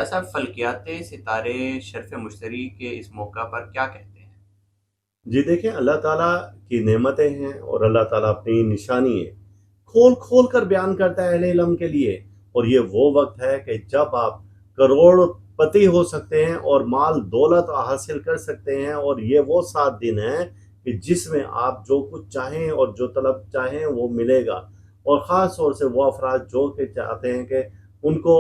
صاحب فلکیات ستارے شرف مشتری کے اس موقع پر کیا کہتے ہیں؟ جی دیکھیں، اللہ تعالیٰ کی نعمتیں ہیں اور اللہ تعالیٰ اپنی نشانی ہے کھول کھول کر بیان کرتا ہے اہل علم کے لیے۔ اور یہ وہ وقت ہے کہ جب آپ کروڑ پتی ہو سکتے ہیں اور مال دولت حاصل کر سکتے ہیں، اور یہ وہ 7 دن ہیں کہ جس میں آپ جو کچھ چاہیں اور جو طلب چاہیں وہ ملے گا۔ اور خاص طور سے وہ افراد جو کہ چاہتے ہیں کہ ان کو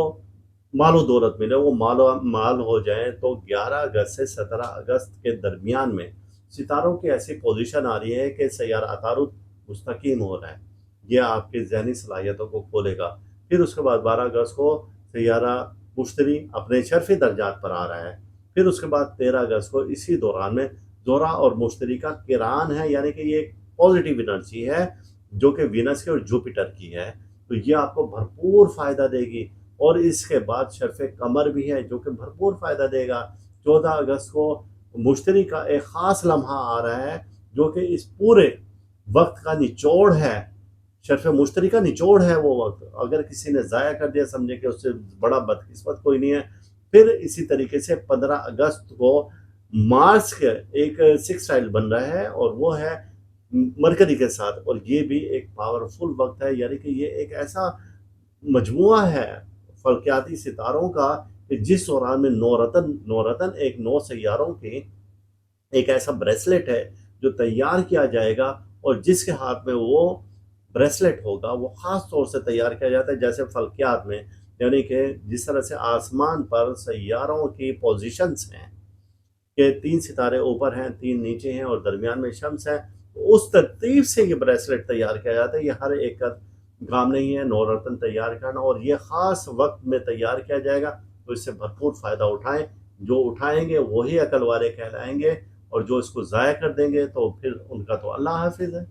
مال و دولت ملے، وہ مال ہو جائیں، تو 11 اگست سے 17 اگست کے درمیان میں ستاروں کی ایسی پوزیشن آ رہی ہے کہ سیارہ عطارد مستقیم ہو رہا ہے۔ یہ آپ کی ذہنی صلاحیتوں کو کھولے گا۔ پھر اس کے بعد 12 اگست کو سیارہ مشتری اپنے شرفی درجات پر آ رہا ہے۔ پھر اس کے بعد 13 اگست کو اسی دوران میں زہرہ اور مشتری کا کران ہے، یعنی کہ یہ ایک پازیٹیو انرجی ہے جو کہ وینس کی اور جوپیٹر کی ہے، تو یہ آپ کو بھرپور فائدہ دے گی۔ اور اس کے بعد شرف قمر بھی ہے جو کہ بھرپور فائدہ دے گا۔ 14 اگست کو مشتری کا ایک خاص لمحہ آ رہا ہے جو کہ اس پورے وقت کا نچوڑ ہے۔ شرف مشتری کا نچوڑ ہے وہ وقت، اگر کسی نے ضائع کر دیا سمجھے کہ اس سے بڑا بدقسمت کوئی نہیں ہے۔ پھر اسی طریقے سے 15 اگست کو مارس کا ایک سکسٹائل بن رہا ہے اور وہ ہے مرکری کے ساتھ، اور یہ بھی ایک پاورفل وقت ہے، یعنی کہ یہ ایک ایسا مجموعہ ہے فلکیاتی ستاروں کا کہ جس دوران میں نورتن ایک 9 سیاروں کی ایک ایسا بریسلٹ ہے جو تیار کیا جائے گا، اور جس کے ہاتھ میں وہ بریسلٹ ہوگا وہ خاص طور سے تیار کیا جاتا ہے جیسے فلکیات میں، یعنی کہ جس طرح سے آسمان پر سیاروں کی پوزیشنز ہیں کہ 3 ستارے اوپر ہیں، 3 نیچے ہیں اور درمیان میں شمس ہے، تو اس ترتیب سے یہ بریسلٹ تیار کیا جاتا ہے۔ یہ ہر ایک کا کام نہیں ہے نورتن تیار کرنا، اور یہ خاص وقت میں تیار کیا جائے گا، تو اس سے بھرپور فائدہ اٹھائیں۔ جو اٹھائیں گے وہی عقل والے کہلائیں گے، اور جو اس کو ضائع کر دیں گے تو پھر ان کا تو اللہ حافظ ہے۔